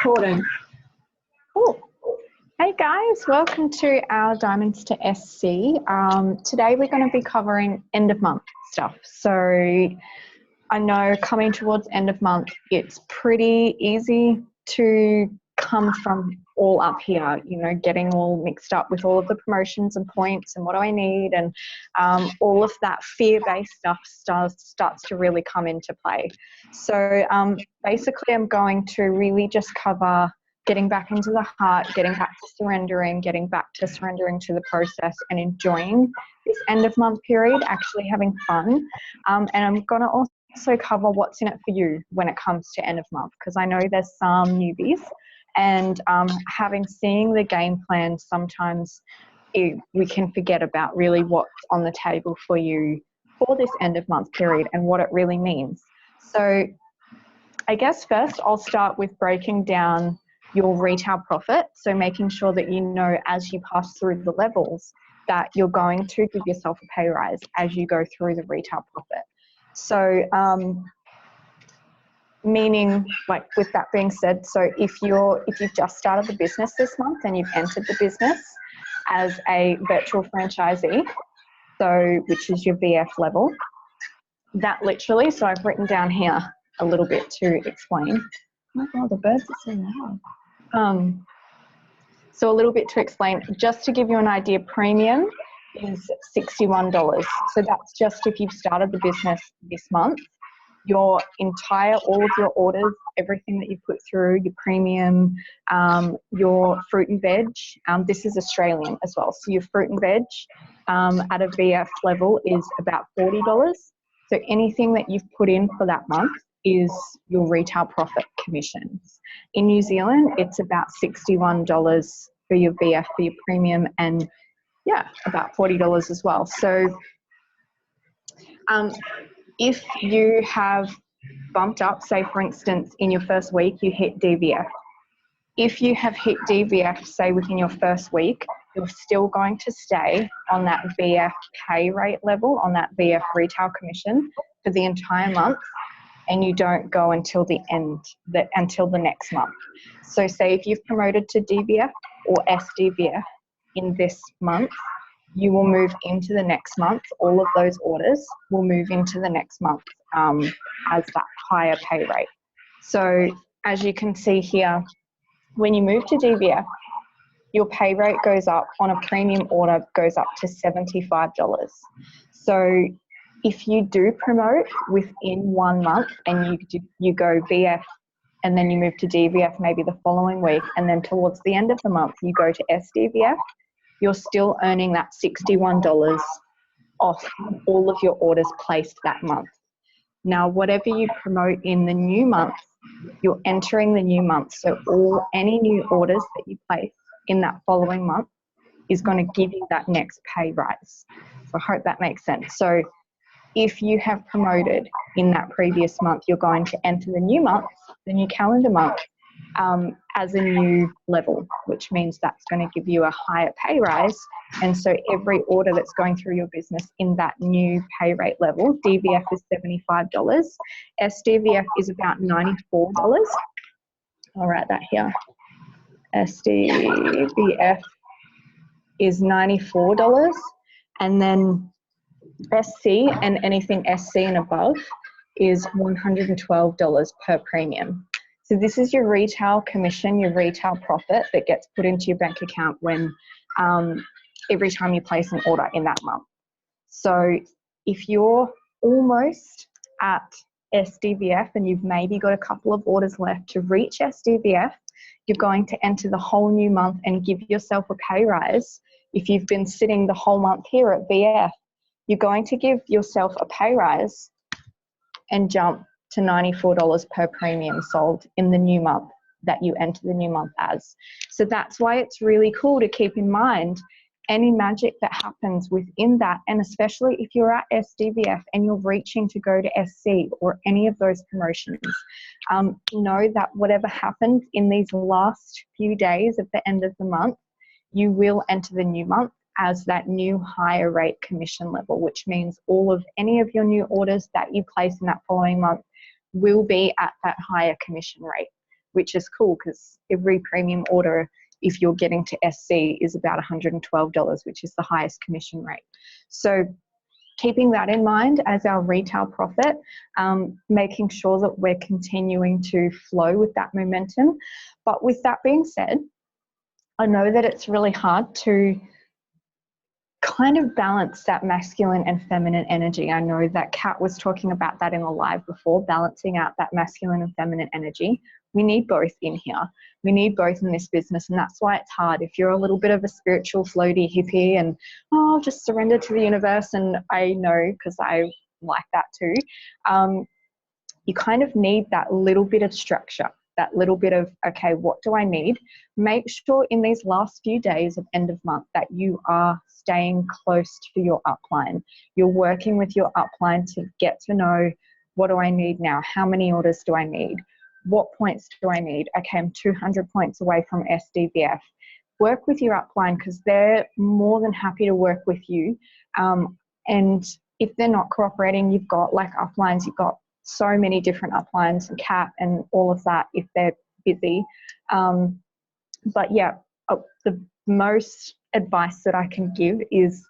Recording. Cool. Hey guys, welcome to our Diamonds to SC. Today we're going to be covering end of month stuff. So I know coming towards end of month, it's pretty easy to come from all up here, you know, getting all mixed up with all of the promotions and points and what do I need, and all of that fear-based stuff starts to really come into play. So basically I'm going to really just cover getting back into the heart, getting back to surrendering to the process and enjoying this end of month period, actually having fun. And I'm going to also cover what's in it for you when it comes to end of month, because I know there's some newbies, and seeing the game plan, sometimes we can forget about really what's on the table for you for this end of month period and what it really means. So I guess first I'll start with breaking down your retail profit. So making sure that you know as you pass through the levels that you're going to give yourself a pay rise as you go through the retail profit. So meaning, like, with that being said, so if you've just started the business this month and you've entered the business as a virtual franchisee, so which is your VF level, that literally, so I've written down here a little bit to explain. Oh my God, the birds are so loud. So a little bit to explain, just to give you an idea, premium is $61. So that's just if you've started the business this month. All of your orders, everything that you put through, your premium, your fruit and veg, this is Australian as well. So your fruit and veg at a VF level is about $40. So anything that you've put in for that month is your retail profit commissions. In New Zealand, it's about $61 for your VF, for your premium, and yeah, about $40 as well. So if you have bumped up, say for instance, in your first week, you hit DVF. If you have hit DVF, say within your first week, you're still going to stay on that VF pay rate level, on that VF retail commission for the entire month, and you don't go until the next month. So say if you've promoted to DVF or SDVF in this month, you will move into the next month. All of those orders will move into the next month as that higher pay rate. So as you can see here, when you move to DVF, your pay rate goes up on a premium order, goes up to $75. So if you do promote within 1 month and you go VF and then you move to DVF maybe the following week, and then towards the end of the month you go to SDVF, you're still earning that $61 off all of your orders placed that month. Now, whatever you promote in the new month, you're entering the new month. So any new orders that you place in that following month is going to give you that next pay rise. So I hope that makes sense. So if you have promoted in that previous month, you're going to enter the new month, the new calendar month, as a new level, which means that's going to give you a higher pay rise. And so every order that's going through your business in that new pay rate level, DVF is $75, SDVF is about $94. I'll write that here. SDVF is $94, and then SC and anything SC and above is $112 per premium. So this is your retail commission, your retail profit that gets put into your bank account when every time you place an order in that month. So if you're almost at SDVF and you've maybe got a couple of orders left to reach SDVF, you're going to enter the whole new month and give yourself a pay rise. If you've been sitting the whole month here at VF, you're going to give yourself a pay rise and jump to $94 per premium sold in the new month that you enter the new month as. So that's why it's really cool to keep in mind any magic that happens within that, and especially if you're at SDVF and you're reaching to go to SC or any of those promotions, know that whatever happens in these last few days at the end of the month, you will enter the new month as that new higher rate commission level, which means any of your new orders that you place in that following month will be at that higher commission rate. which is cool because every premium order, if you're getting to SC, is about $112, which is the highest commission rate. So keeping that in mind as our retail profit, making sure that we're continuing to flow with that momentum. But with that being said, I know that it's really hard to kind of balance that masculine and feminine energy. I know that Kat was talking about that in the live before, balancing out that masculine and feminine energy. We need both in here. We need both in this business, and that's why it's hard. If you're a little bit of a spiritual floaty hippie and, oh, just surrender to the universe, and I know because I like that too, you kind of need that little bit of structure, that little bit of, okay, what do I need? Make sure in these last few days of end of month that you are staying close to your upline. You're working with your upline to get to know, what do I need now? How many orders do I need? What points do I need? Okay, I'm 200 points away from SDVF. Work with your upline because they're more than happy to work with you. And if they're not cooperating, you've got like uplines, you've got so many different uplines and Cat and all of that if they're busy. But yeah, the most advice that I can give is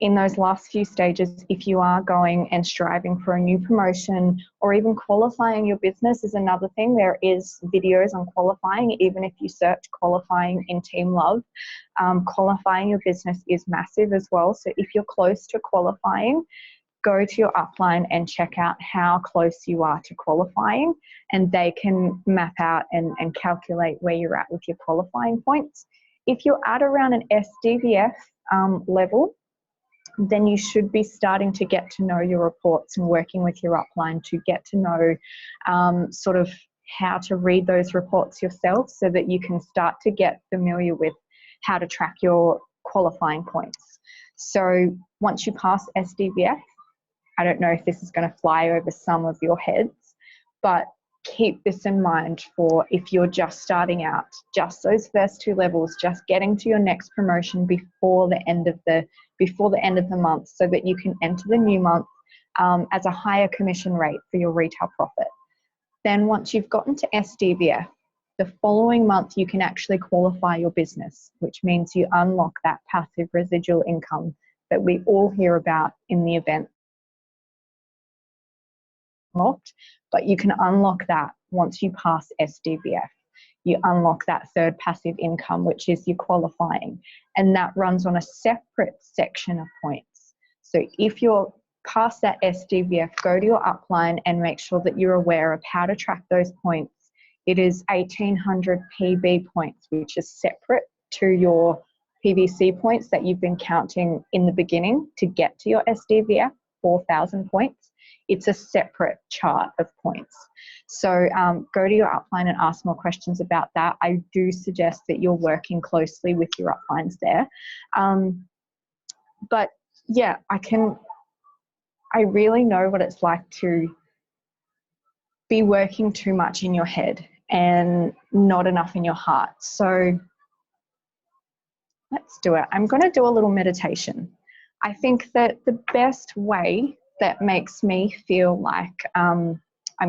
in those last few stages, if you are going and striving for a new promotion or even qualifying your business is another thing. There is videos on qualifying, even if you search qualifying in Team Love. Qualifying your business is massive as well. So if you're close to qualifying, go to your upline and check out how close you are to qualifying, and they can map out and calculate where you're at with your qualifying points. If you're at around an SDVF level, then you should be starting to get to know your reports and working with your upline to get to know sort of how to read those reports yourself so that you can start to get familiar with how to track your qualifying points. So once you pass SDVF, I don't know if this is going to fly over some of your heads, but keep this in mind for if you're just starting out, just those first two levels, just getting to your next promotion before the end of the month so that you can enter the new month as a higher commission rate for your retail profit. Then once you've gotten to SDVF, the following month you can actually qualify your business, which means you unlock that passive residual income that we all hear about in the event. Unlocked, but you can unlock that once you pass SDVF. You unlock that third passive income, which is your qualifying, and that runs on a separate section of points. So if you're past that SDVF, go to your upline and make sure that you're aware of how to track those points. It is 1800 PB points, which is separate to your PVC points that you've been counting in the beginning to get to your SDVF, 4,000 points. It's a separate chart of points. So go to your upline and ask more questions about that. I do suggest that you're working closely with your uplines there. But yeah, I really know what it's like to be working too much in your head and not enough in your heart. So let's do it. I'm going to do a little meditation. I think that the best way that makes me feel like I'm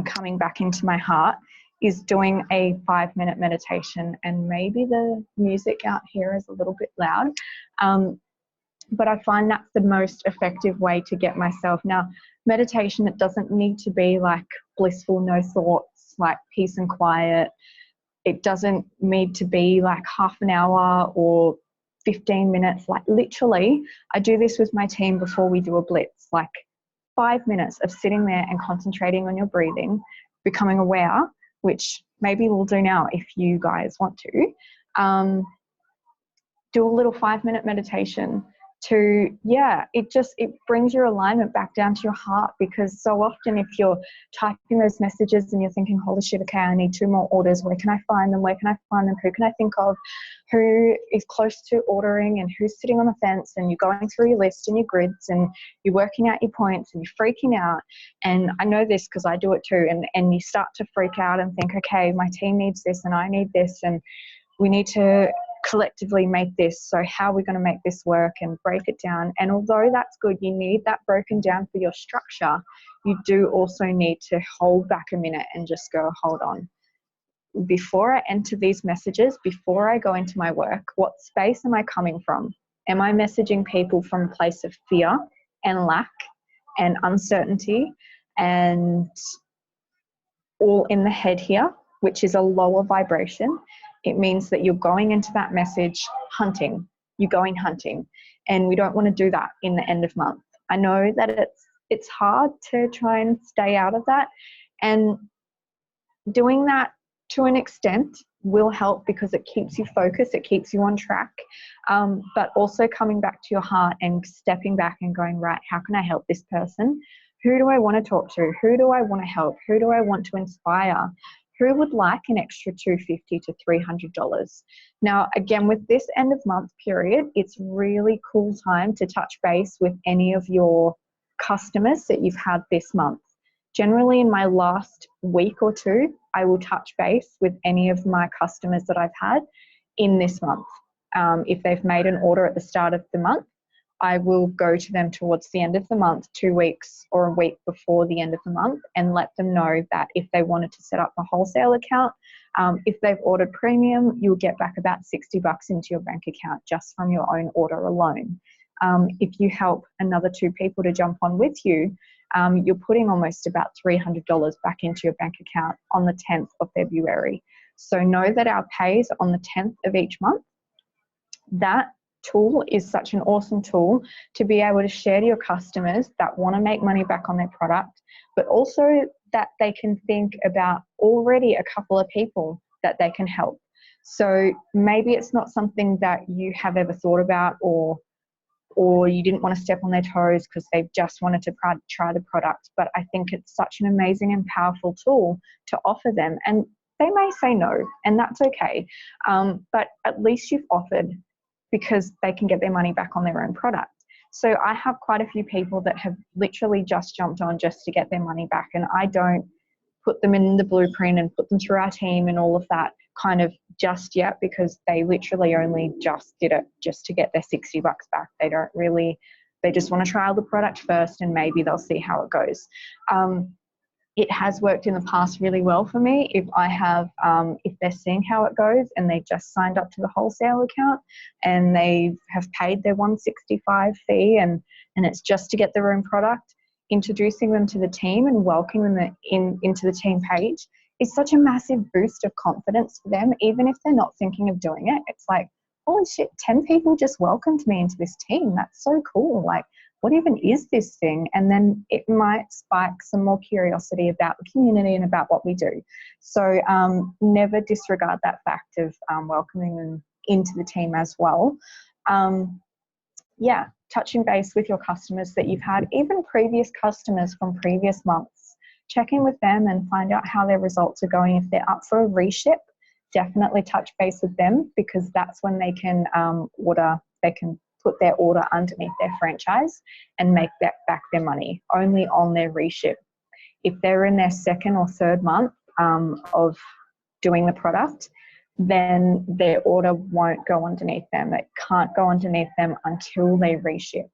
coming back into my heart is doing a 5-minute meditation, and maybe the music out here is a little bit loud, but I find that's the most effective way to get myself. Now, meditation, it doesn't need to be like blissful, no thoughts, like peace and quiet. It doesn't need to be like half an hour or 15 minutes. Like literally, I do this with my team before we do a blitz, like 5 minutes of sitting there and concentrating on your breathing, becoming aware, which maybe we'll do now if you guys want to. Do a little 5-minute meditation to, it brings your alignment back down to your heart, because so often if you're typing those messages and you're thinking, holy shit, okay, I need 2 more orders. Where can I find them? Where can I find them? Who can I think of? Who is close to ordering and who's sitting on the fence? And you're going through your list and your grids and you're working out your points and you're freaking out. And I know this because I do it too. And you start to freak out and think, okay, my team needs this and I need this and we need to collectively make this, so how are we going to make this work, and break it down. And although that's good, you need that broken down for your structure, you do also need to hold back a minute and just go, hold on, before I enter these messages, before I go into my work, what space am I coming from? Am I messaging people from a place of fear and lack and uncertainty and all in the head here, which is a lower vibration? It means that you're going into that message hunting. You're going hunting. And we don't want to do that in the end of month. I know that it's hard to try and stay out of that. And doing that to an extent will help because it keeps you focused, it keeps you on track. But also coming back to your heart and stepping back and going, right, how can I help this person? Who do I want to talk to? Who do I want to help? Who do I want to inspire? Who would like an extra $250 to $300? Now, again, with this end of month period, it's really cool time to touch base with any of your customers that you've had this month. Generally, in my last week or two, I will touch base with any of my customers that I've had in this month. If they've made an order at the start of the month, I will go to them towards the end of the month, 2 weeks or a week before the end of the month, and let them know that if they wanted to set up a wholesale account, if they've ordered premium, you'll get back about $60 into your bank account just from your own order alone. If you help another 2 people to jump on with you, you're putting almost about $300 back into your bank account on the 10th of February. So know that our pay is on the 10th of each month. That tool is such an awesome tool to be able to share to your customers that want to make money back on their product, but also that they can think about already a couple of people that they can help. So maybe it's not something that you have ever thought about, or you didn't want to step on their toes because they just wanted to try the product. But I think it's such an amazing and powerful tool to offer them. And they may say no, and that's okay. But at least you've offered, because they can get their money back on their own product. So I have quite a few people that have literally just jumped on just to get their money back. And I don't put them in the blueprint and put them through our team and all of that kind of just yet, because they literally only just did it just to get their $60 back. They just want to trial the product first, and maybe they'll see how it goes. It has worked in the past really well for me. If they're seeing how it goes and they just signed up to the wholesale account and they have paid their $165 fee and it's just to get their own product, introducing them to the team and welcoming them into the team page is such a massive boost of confidence for them. Even if they're not thinking of doing it, it's like, holy shit, 10 people just welcomed me into this team. That's so cool. Like, what even is this thing? And then it might spike some more curiosity about the community and about what we do. So never disregard that fact of welcoming them into the team as well. Touching base with your customers that you've had, even previous customers from previous months. Check in with them and find out how their results are going. If they're up for a reship, definitely touch base with them, because that's when they can put their order underneath their franchise and make that back their money only on their reship. If they're in their second or third month of doing the product, then their order won't go underneath them. It can't go underneath them until they reship.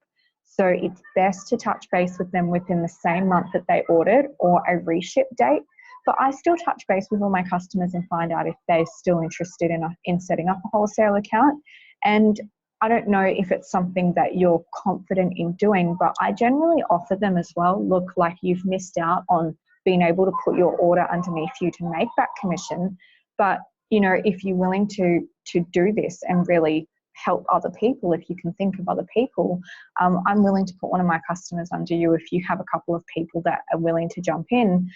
So it's best to touch base with them within the same month that they ordered or a reship date. But I still touch base with all my customers and find out if they're still interested in setting up a wholesale account. And I don't know if it's something that you're confident in doing, but I generally offer them as well. Look, like, you've missed out on being able to put your order underneath you to make that commission. But, you know, if you're willing to do this and really help other people, if you can think of other people, I'm willing to put one of my customers under you. If you have a couple of people that are willing to jump in,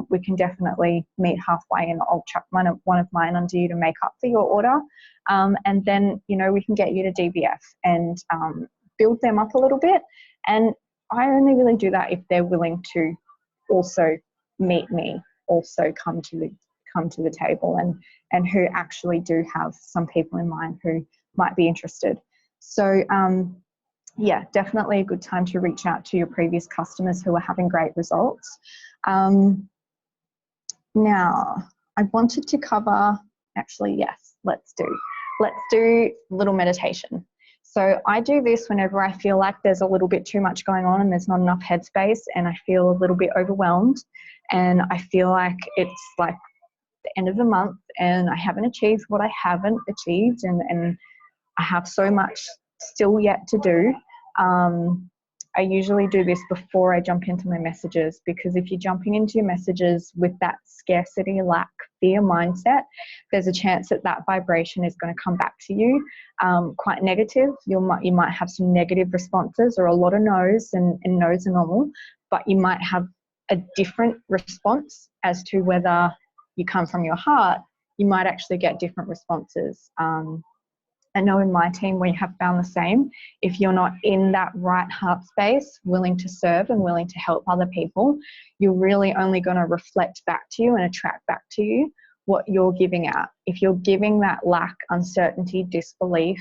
we can definitely meet halfway, and I'll chuck one of mine under you to make up for your order. And then, you know, we can get you to DVF and build them up a little bit. And I only really do that if they're willing to also meet me, also come to the table, and who actually do have some people in mind who might be interested. So definitely a good time to reach out to your previous customers who are having great results. Now, I wanted to cover, let's do a little meditation. So I do this whenever I feel like there's a little bit too much going on and there's not enough headspace, and I feel a little bit overwhelmed, and I feel like it's like the end of the month and I haven't achieved what I haven't achieved, and I have so much still yet to do, I usually do this before I jump into my messages, because if you're jumping into your messages with that scarcity, lack, fear mindset, there's a chance that that vibration is going to come back to you quite negative. You might have some negative responses or a lot of no's, and no's are normal, but you might have a different response as to whether you come from your heart. You might actually get different responses. I know in my team we have found the same. If you're not in that right heart space, willing to serve and willing to help other people, you're really only going to reflect back to you and attract back to you what you're giving out. If you're giving that lack, uncertainty, disbelief,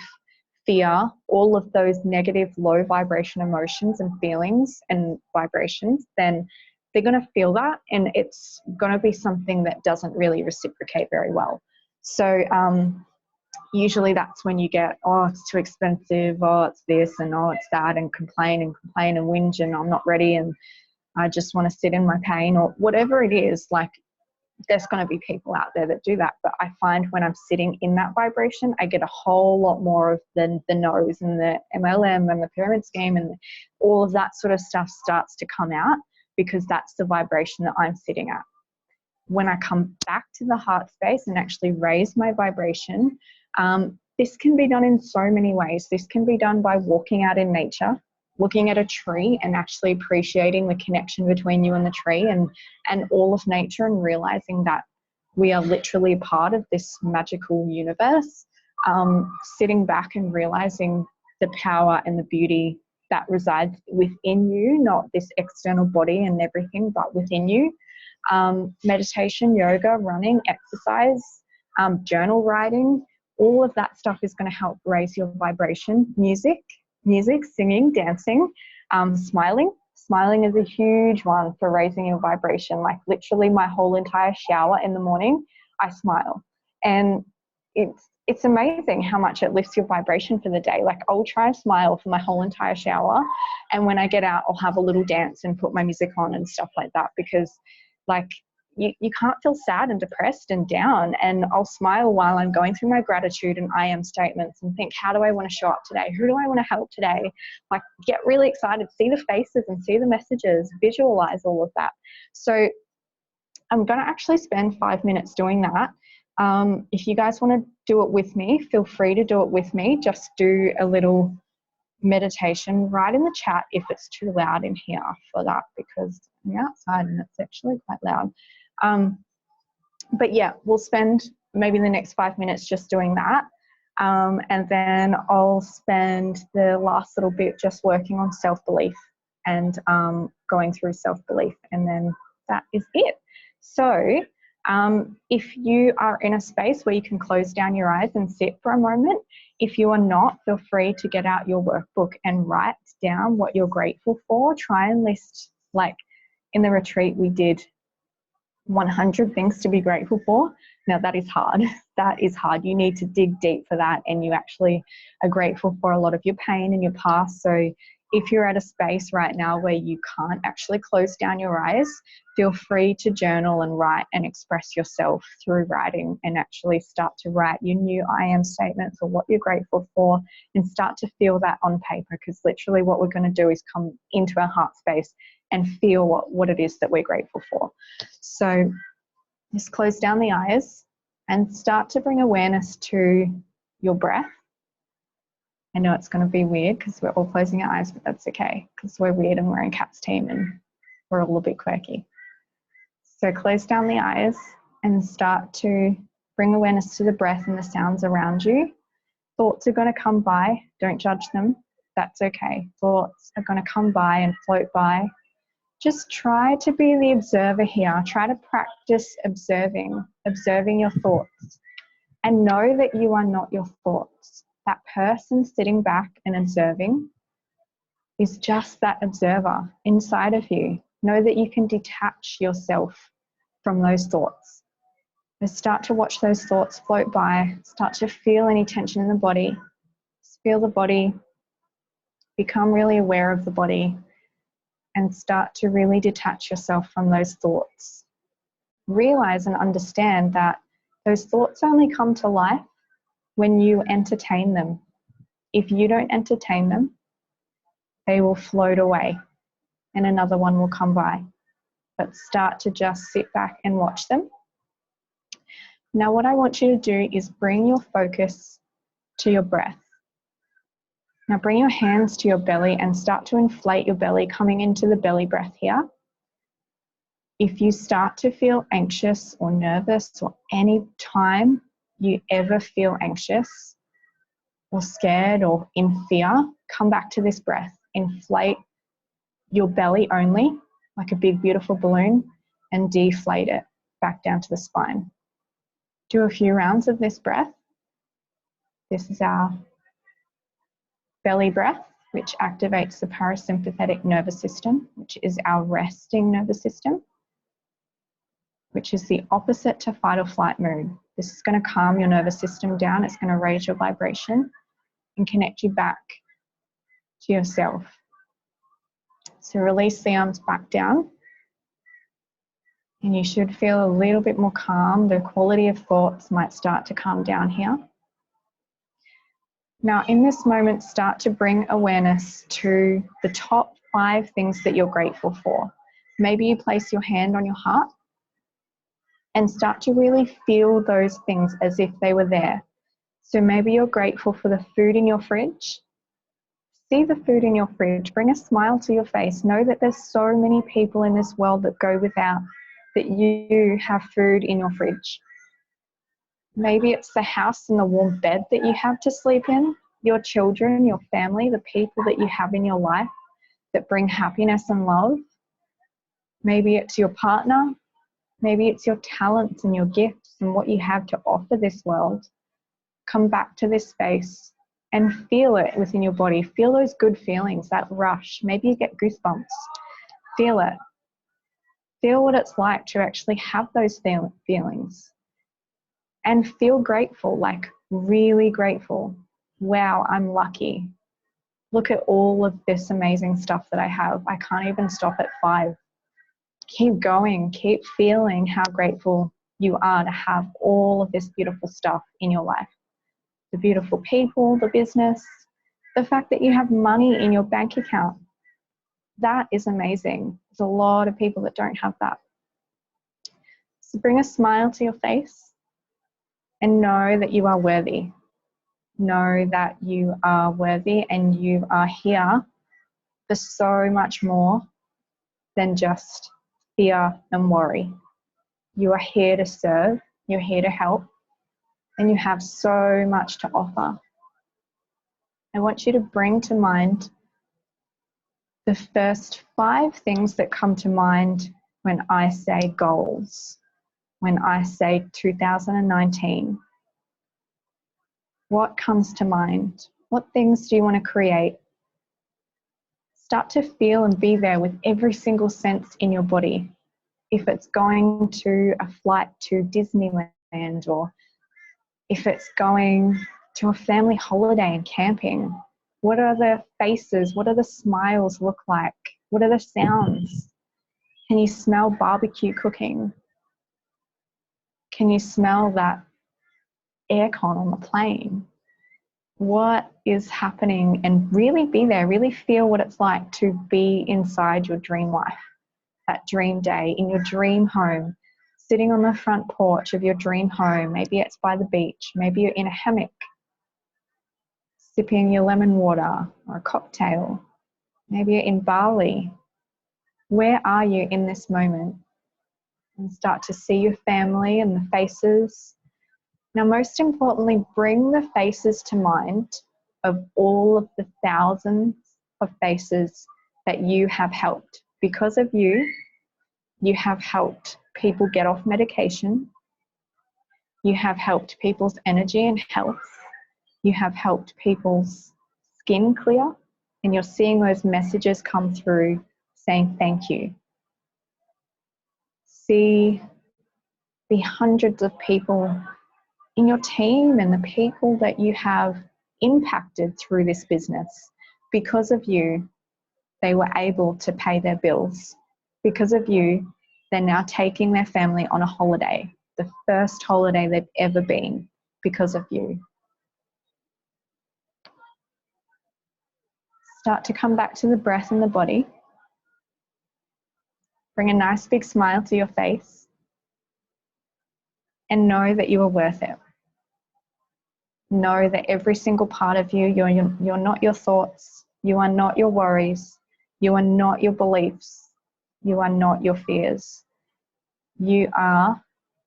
fear, all of those negative low vibration emotions and feelings and vibrations, then they're going to feel that, and it's going to be something that doesn't really reciprocate very well. So usually that's when you get, oh, it's too expensive, oh, it's this, and oh, it's that, and complain and whinge, and I'm not ready, and I just want to sit in my pain, or whatever it is. Like, there's going to be people out there that do that, but I find when I'm sitting in that vibration, I get a whole lot more of the no's and the MLM and the pyramid scheme, and all of that sort of stuff starts to come out, because that's the vibration that I'm sitting at. When I come back to the heart space and actually raise my vibration, this can be done in so many ways. This can be done by walking out in nature, looking at a tree and actually appreciating the connection between you and the tree and all of nature, and realizing that we are literally part of this magical universe. Sitting back and realizing the power and the beauty that resides within you, not this external body and everything, but within you. Meditation, yoga, running, exercise, journal writing, all of that stuff is going to help raise your vibration. Music, singing, dancing, smiling. Smiling is a huge one for raising your vibration. Like, literally my whole entire shower in the morning, I smile. And it's amazing how much it lifts your vibration for the day. Like, I'll try and smile for my whole entire shower, and when I get out, I'll have a little dance and put my music on and stuff like that, because like, you can't feel sad and depressed and down. And I'll smile while I'm going through my gratitude and I am statements and think, how do I want to show up today? Who do I want to help today? Like, get really excited, see the faces and see the messages, visualize all of that. So I'm going to actually spend 5 minutes doing that. If you guys want to do it with me, feel free to do it with me. Just do a little meditation. Write in the chat if it's too loud in here for that, because I'm outside and it's actually quite loud. But yeah, we'll spend maybe the next 5 minutes just doing that. And then I'll spend the last little bit just working on self-belief and going through self-belief, and then that is it. So if you are in a space where you can close down your eyes and sit for a moment, if you are not, feel free to get out your workbook and write down what you're grateful for. Try and list, like in the retreat we did 100 things to be grateful for. Now that is hard. That is hard. You need to dig deep for that, and you actually are grateful for a lot of your pain and your past. So if you're at a space right now where you can't actually close down your eyes, feel free to journal and write and express yourself through writing, and actually start to write your new I am statement for what you're grateful for, and start to feel that on paper, because literally what we're going to do is come into our heart space and feel what it is that we're grateful for. So just close down the eyes and start to bring awareness to your breath. I know it's going to be weird because we're all closing our eyes, but that's okay, because we're weird and we're in Kat's team and we're all a bit quirky. So close down the eyes and start to bring awareness to the breath and the sounds around you. Thoughts are going to come by. Don't judge them. That's okay. Thoughts are going to come by and float by. Just try to be the observer here. Try to practice observing your thoughts, and know that you are not your thoughts. That person sitting back and observing is just that observer inside of you. Know that you can detach yourself from those thoughts. Just start to watch those thoughts float by. Start to feel any tension in the body. Just feel the body. Become really aware of the body, and start to really detach yourself from those thoughts. Realize and understand that Those thoughts only come to life when you entertain them. If you don't entertain them, they will float away and another one will come by. But start to just sit back and watch them. Now, what I want you to do is bring your focus to your breath. Now, bring your hands to your belly and start to inflate your belly, coming into the belly breath here. If you start to feel anxious or nervous, or any time you ever feel anxious or scared or in fear, come back to this breath. Inflate your belly only, like a big, beautiful balloon, and deflate it back down to the spine. Do a few rounds of this breath. This is our belly breath, which activates the parasympathetic nervous system, which is our resting nervous system, which is the opposite to fight or flight mode. This is going to calm your nervous system down. It's going to raise your vibration and connect you back to yourself. So release the arms back down. And you should feel a little bit more calm. The quality of thoughts might start to calm down here. Now, in this moment, start to bring awareness to the top 5 things that you're grateful for. Maybe you place your hand on your heart and start to really feel those things as if they were there. So maybe you're grateful for the food in your fridge. See the food in your fridge. Bring a smile to your face. Know that there's so many people in this world that go without, that you have food in your fridge. Maybe it's the house and the warm bed that you have to sleep in, your children, your family, the people that you have in your life that bring happiness and love. Maybe it's your partner. Maybe it's your talents and your gifts and what you have to offer this world. Come back to this space and feel it within your body. Feel those good feelings, that rush. Maybe you get goosebumps. Feel it. Feel what it's like to actually have those feelings. And feel grateful, like really grateful. Wow, I'm lucky. Look at all of this amazing stuff that I have. I can't even stop at 5. Keep going. Keep feeling how grateful you are to have all of this beautiful stuff in your life. The beautiful people, the business, the fact that you have money in your bank account. That is amazing. There's a lot of people that don't have that. So bring a smile to your face and know that you are worthy. Know that you are worthy and you are here for so much more than just fear and worry. You are here to serve, you're here to help, and you have so much to offer. I want you to bring to mind the first 5 things that come to mind when I say goals, when I say 2019. What comes to mind? What things do you want to create? Start to feel and be there with every single sense in your body. If it's going to a flight to Disneyland, or if it's going to a family holiday and camping, what are the faces? What are the smiles look like? What are the sounds? Can you smell barbecue cooking? Can you smell that aircon on the plane? What is happening? And really be there, really feel what it's like to be inside your dream life, that dream day, in your dream home, sitting on the front porch of your dream home. Maybe it's by the beach, maybe you're in a hammock, sipping your lemon water or a cocktail. Maybe you're in Bali. Where are you in this moment? And start to see your family and the faces. Now, most importantly, bring the faces to mind of all of the thousands of faces that you have helped. Because of you, you have helped people get off medication. You have helped people's energy and health. You have helped people's skin clear. And you're seeing those messages come through saying thank you. See the hundreds of people in your team and the people that you have impacted through this business. Because of you, they were able to pay their bills. Because of you, they're now taking their family on a holiday. the first holiday they've ever been because of you. Start to come back to the breath and the body. Bring a nice big smile to your face and know that you are worth it. Know that every single part of you, you're not your thoughts, you are not your worries, you are not your beliefs, you are not your fears. You are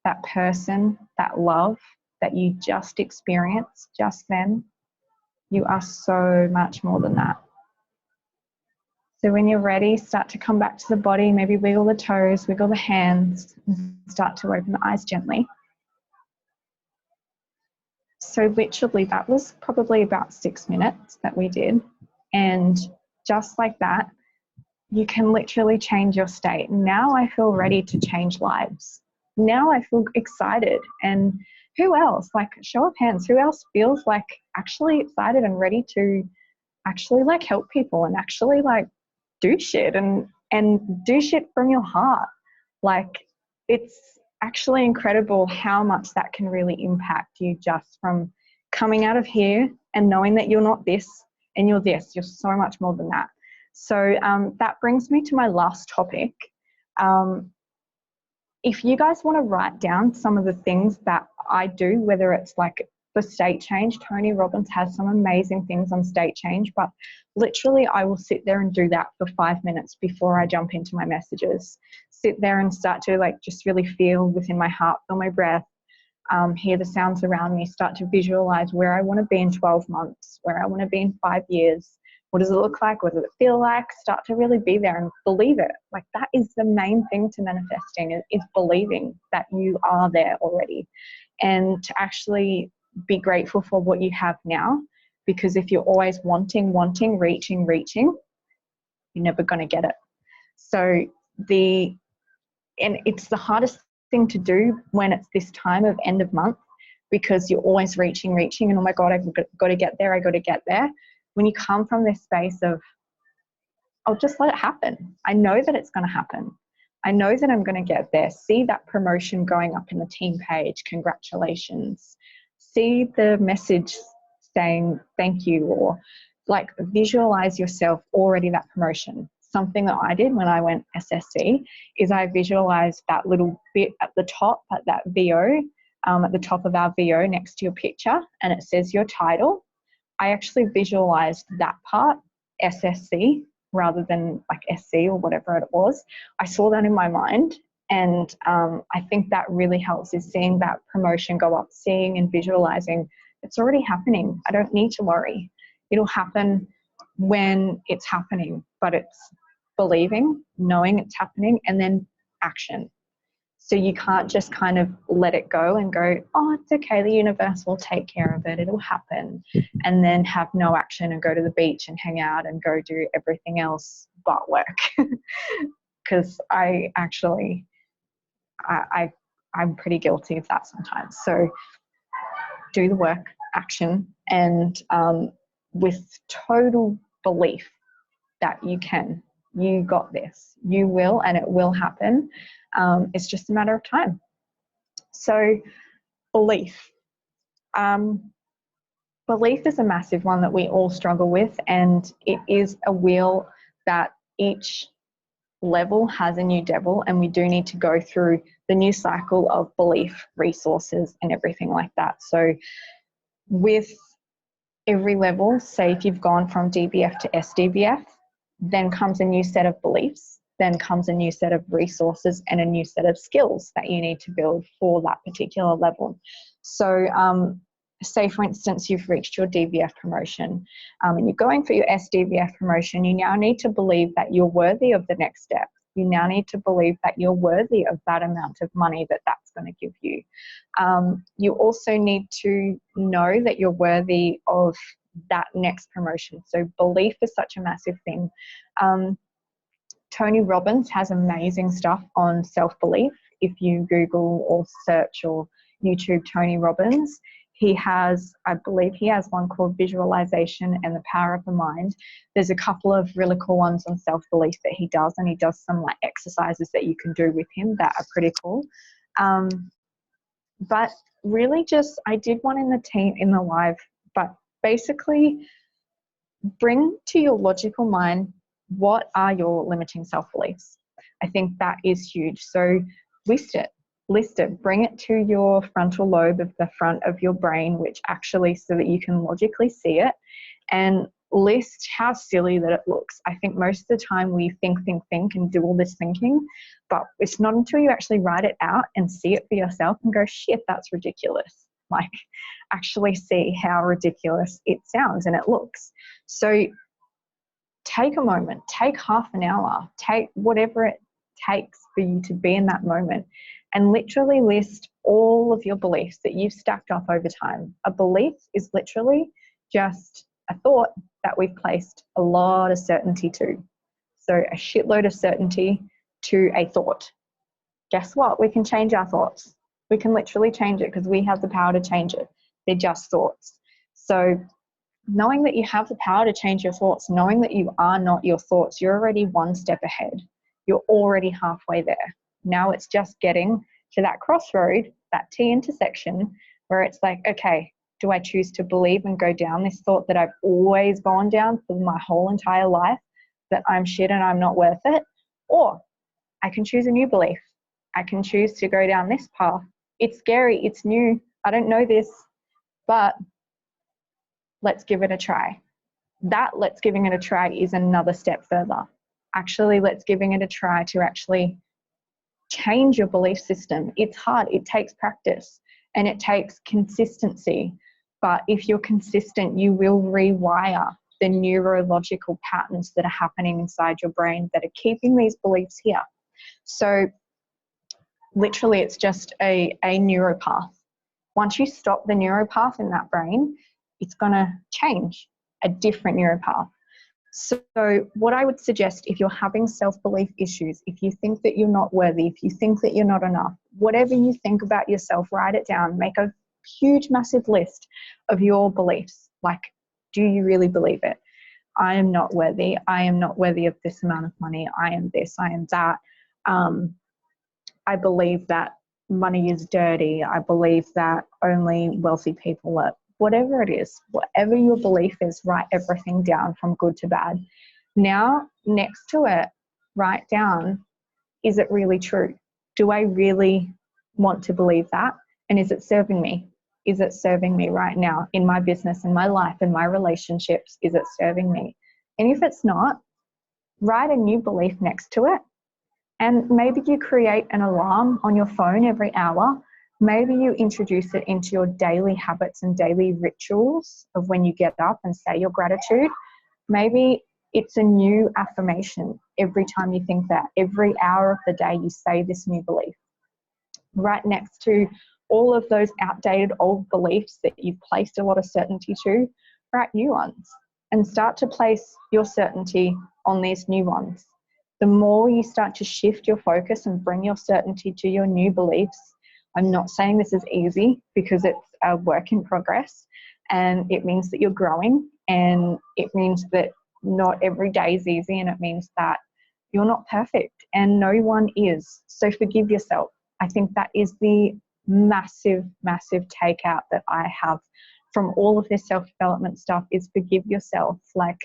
that person, that love that you just experienced just then. You are so much more than that. So when you're ready, start to come back to the body, maybe wiggle the toes, wiggle the hands, and start to open the eyes gently. So literally that was probably about 6 minutes that we did. And just like that, you can literally change your state. Now I feel ready to change lives. Now I feel excited. And who else, like show of hands, who else feels like actually excited and ready to actually like help people and actually like do shit and do shit from your heart? Like, it's actually incredible how much that can really impact you just from coming out of here and knowing that you're not this and you're this. You're so much more than that. So that brings me to my last topic. If you guys want to write down some of the things that I do, whether it's like for state change, Tony Robbins has some amazing things on state change, but literally I will sit there and do that for 5 minutes before I jump into my messages. Sit there and start to like just really feel within my heart, feel my breath, hear the sounds around me, start to visualize where I want to be in 12 months, where I want to be in 5 years. What does it look like? What does it feel like? Start to really be there and believe it. Like, that is the main thing to manifesting, is believing that you are there already, and to actually be grateful for what you have now. Because if you're always wanting, reaching, you're never going to get it. So and it's the hardest thing to do when it's this time of end of month, because you're always reaching and oh my God, I've got to get there. I got to get there. When you come from this space of, I'll just let it happen. I know that it's going to happen. I know that I'm going to get there. See that promotion going up in the team page. Congratulations. See the message saying thank you, or like visualize yourself already that promotion. Something that I did when I went SSC is I visualized that little bit at the top, at that VO, at the top of our VO next to your picture, and it says your title. I actually visualized that part, SSC, rather than like SC or whatever it was. I saw that in my mind, and I think that really helps, is seeing that promotion go up, seeing and visualizing it's already happening. I don't need to worry. It'll happen when it's happening, but it's believing, knowing it's happening, and then action. So you can't just kind of let it go and go, oh, it's okay, the universe will take care of it, it'll happen, and then have no action and go to the beach and hang out and go do everything else but work. Because I'm pretty guilty of that sometimes. So do the work, action, and with total belief that you can. You got this. You will, and it will happen. It's just a matter of time. So belief. Belief is a massive one that we all struggle with, and it is a wheel that each level has a new devil, and we do need to go through the new cycle of belief, resources, and everything like that. So with every level, say if you've gone from DBF to SDBF, then comes a new set of beliefs, then comes a new set of resources and a new set of skills that you need to build for that particular level. So say for instance you've reached your DBF promotion and you're going for your SDBF promotion, you now need to believe that you're worthy of the next step. You now need to believe that you're worthy of that amount of money that that's going to give you. You also need to know that you're worthy of that next promotion. So belief is such a massive thing. Tony Robbins has amazing stuff on self-belief. If you Google or search or YouTube Tony Robbins, he has, I believe he has one called Visualization and the Power of the Mind. There's a couple of really cool ones on self-belief that he does, and he does some like exercises that you can do with him that are pretty cool. But really just, I did one in the team in the live, but basically bring to your logical mind, what are your limiting self-beliefs? I think that is huge. So list it, bring it to your frontal lobe of the front of your brain, which actually, so that you can logically see it, and list how silly that it looks. I think most of the time we think and do all this thinking, but it's not until you actually write it out and see it for yourself and go, shit, that's ridiculous. Like, actually see how ridiculous it sounds and it looks. So take a moment, take half an hour, take whatever it takes for you to be in that moment, and literally list all of your beliefs that you've stacked up over time. A belief is literally just a thought that we've placed a lot of certainty to. So a shitload of certainty to a thought. Guess what? We can change our thoughts. We can literally change it because we have the power to change it. They're just thoughts. So knowing that you have the power to change your thoughts, knowing that you are not your thoughts, you're already one step ahead. You're already halfway there. Now it's just getting to that crossroad, that T intersection, where it's like, okay, do I choose to believe and go down this thought that I've always gone down for my whole entire life, that I'm shit and I'm not worth it? Or I can choose a new belief. I can choose to go down this path. It's scary. It's new. I don't know this, but let's give it a try. That let's giving it a try is another step further. Actually, let's giving it a try to actually change your belief system. It's hard. It takes practice and it takes consistency. But if you're consistent, you will rewire the neurological patterns that are happening inside your brain that are keeping these beliefs here. So literally, it's just a neuropath. Once you stop the neuropath in that brain, it's going to change a different neuropath. So what I would suggest, if you're having self-belief issues, if you think that you're not worthy, if you think that you're not enough, whatever you think about yourself, write it down. Make a huge, massive list of your beliefs. Like, do you really believe it? I am not worthy. I am not worthy of this amount of money. I am this. I am that. I believe that money is dirty. I believe that only wealthy people are. Whatever it is, whatever your belief is, write everything down from good to bad. Now, next to it, write down, is it really true? Do I really want to believe that? And is it serving me? Is it serving me right now in my business, in my life, in my relationships? Is it serving me? And if it's not, write a new belief next to it. And maybe you create an alarm on your phone every hour. Maybe you introduce it into your daily habits and daily rituals of when you get up and say your gratitude. Maybe it's a new affirmation every time you think that. Every hour of the day you say this new belief. Right next to all of those outdated old beliefs that you've placed a lot of certainty to, write new ones and start to place your certainty on these new ones. The more you start to shift your focus and bring your certainty to your new beliefs, I'm not saying this is easy because it's a work in progress, and it means that you're growing, and it means that not every day is easy, and it means that you're not perfect and no one is. So forgive yourself. I think that is the massive, massive takeout that I have from all of this self-development stuff is forgive yourself. Like,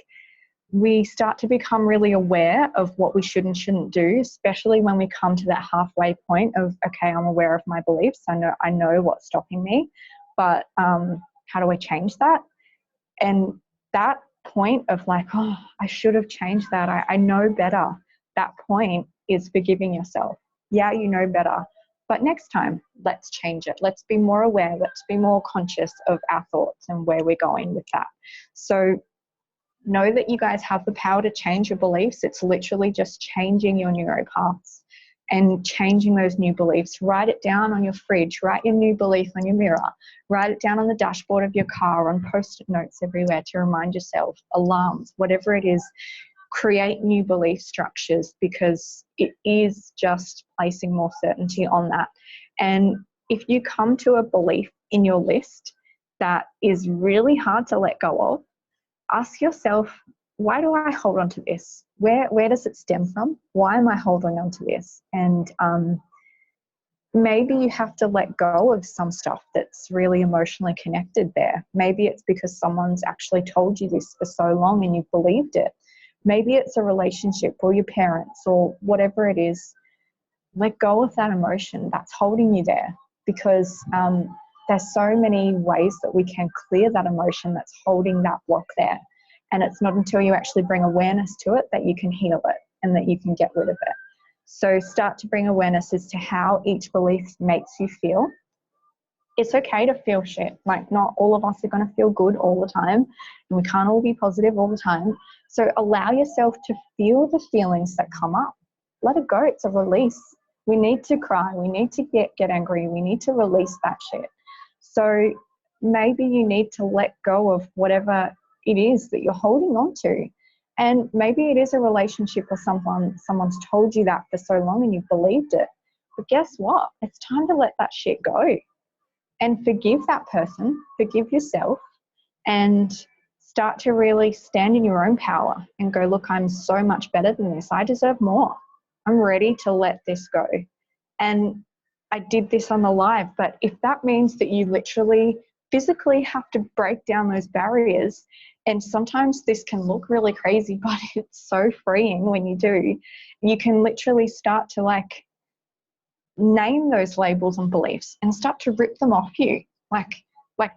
we start to become really aware of what we should and shouldn't do, especially when we come to that halfway point of, okay, I'm aware of my beliefs. I know what's stopping me, but how do I change that? And that point of like, oh, I should have changed that. I know better. That point is forgiving yourself. Yeah, you know better. But next time, let's change it. Let's be more aware. Let's be more conscious of our thoughts and where we're going with that. So know that you guys have the power to change your beliefs. It's literally just changing your neuropaths and changing those new beliefs. Write it down on your fridge. Write your new belief on your mirror. Write it down on the dashboard of your car, on post-it notes everywhere to remind yourself, alarms, whatever it is. Create new belief structures because it is just placing more certainty on that. And if you come to a belief in your list that is really hard to let go of, ask yourself, why do I hold on to this? Where does it stem from? Why am I holding on to this? And maybe you have to let go of some stuff that's really emotionally connected there. Maybe it's because someone's actually told you this for so long and you've believed it. Maybe it's a relationship or your parents or whatever it is. Let go of that emotion that's holding you there, because there's so many ways that we can clear that emotion that's holding that block there. And it's not until you actually bring awareness to it that you can heal it and that you can get rid of it. So start to bring awareness as to how each belief makes you feel. It's okay to feel shit. Like, not all of us are going to feel good all the time, and we can't all be positive all the time. So allow yourself to feel the feelings that come up. Let it go. It's a release. We need to cry. We need to get angry. We need to release that shit. So maybe you need to let go of whatever it is that you're holding on to. And maybe it is a relationship or someone's told you that for so long and you've believed it. But guess what? It's time to let that shit go and forgive that person, forgive yourself, and start to really stand in your own power and go, look, I'm so much better than this. I deserve more. I'm ready to let this go. And I did this on the live, but if that means that you literally physically have to break down those barriers, and sometimes this can look really crazy, but it's so freeing when you do. You can literally start to like name those labels and beliefs and start to rip them off you, like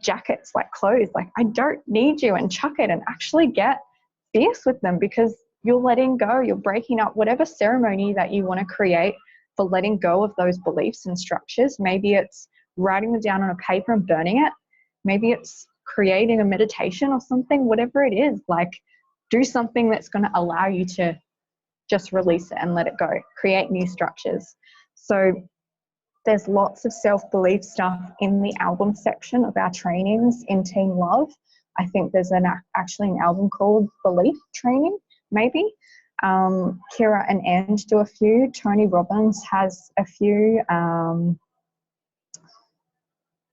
jackets, like clothes, like I don't need you, and chuck it and actually get fierce with them, because you're letting go, you're breaking up whatever ceremony that you want to create for letting go of those beliefs and structures. Maybe it's writing them down on a paper and burning it. Maybe it's creating a meditation or something, whatever it is. Like, do something that's going to allow you to just release it and let it go, create new structures. So there's lots of self-belief stuff in the album section of our trainings in Team Love. I think there's actually an album called Belief Training, maybe. Kira and Ange do a few. Tony Robbins has a few.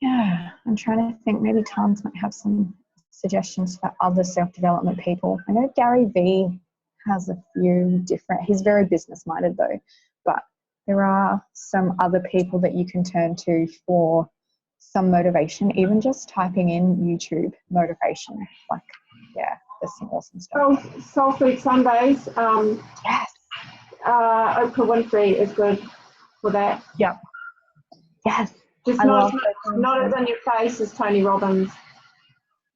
Yeah, I'm trying to think. Maybe Tons might have some suggestions for other self-development people. I know Gary Vee has a few different. He's very business-minded though, but there are some other people that you can turn to for some motivation. Even just typing in YouTube motivation, like, yeah, there's some awesome stuff. Oh, Soul Food Sundays. Yes. Oprah Winfrey is good for that. Yep. Yes. Just not as in your face as Tony Robbins.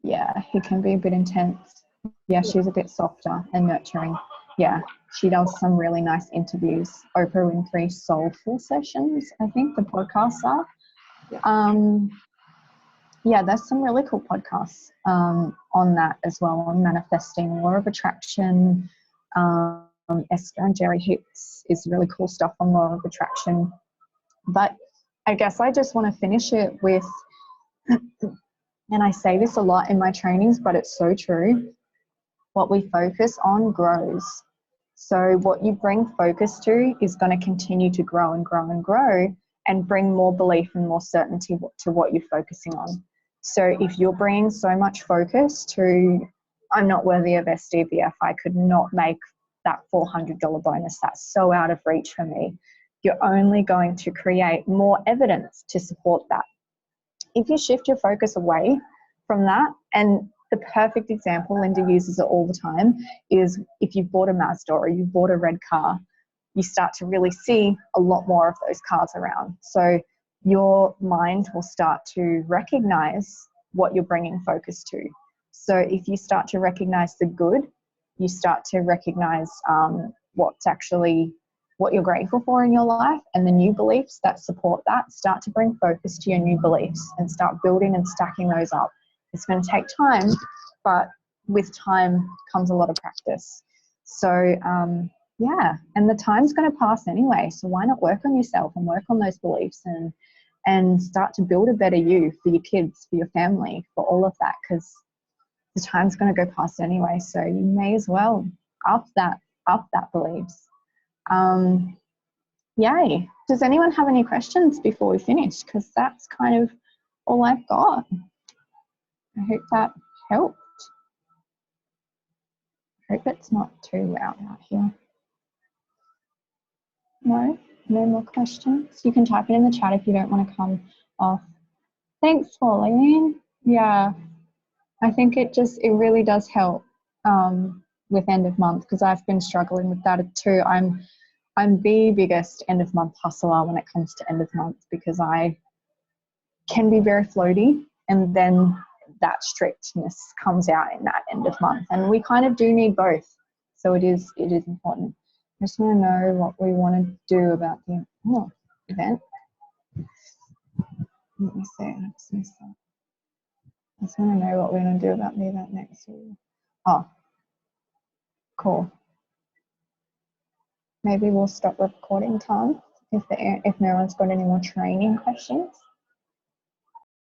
Yeah, he can be a bit intense. Yeah, she's a bit softer and nurturing. Yeah, she does some really nice interviews. Oprah Winfrey Soulful Sessions, I think the podcasts are. Yeah, there's some really cool podcasts on that as well, on manifesting, law of attraction. Esther and Jerry Hicks is really cool stuff on law of attraction. But I guess I just want to finish it with, and I say this a lot in my trainings, but it's so true, what we focus on grows. So what you bring focus to is going to continue to grow and grow and grow, and bring more belief and more certainty to what you're focusing on. So if you're bringing so much focus to, I'm not worthy of SDVF, I could not make that $400 bonus, that's so out of reach for me, you're only going to create more evidence to support that. If you shift your focus away from that, and the perfect example, Linda uses it all the time, is if you've bought a Mazda or you've bought a red car, you start to really see a lot more of those cars around. So your mind will start to recognize what you're bringing focus to. So if you start to recognize the good, you start to recognize what you're grateful for in your life, and the new beliefs that support that start to bring focus to your new beliefs and start building and stacking those up. It's going to take time, but with time comes a lot of practice. So yeah, and the time's going to pass anyway, so why not work on yourself and work on those beliefs and start to build a better you for your kids, for your family, for all of that, because the time's going to go past anyway, so you may as well up that beliefs. Yay. Does anyone have any questions before we finish? Because that's kind of all I've got. I hope that helped. I hope it's not too loud out here. No? No more questions. You can type it in the chat if you don't want to come off. Thanks, Pauline. Yeah, I think it really does help with end of month, because I've been struggling with that too. I'm the biggest end of month hustler when it comes to end of month, because I can be very floaty, and then that strictness comes out in that end of month, and we kind of do need both. So it is important. I just want to know what we want to do about the event. Let me see. I just want to know what we're going to do about the event next week. Oh, cool. Maybe we'll stop recording time if no one's got any more training questions.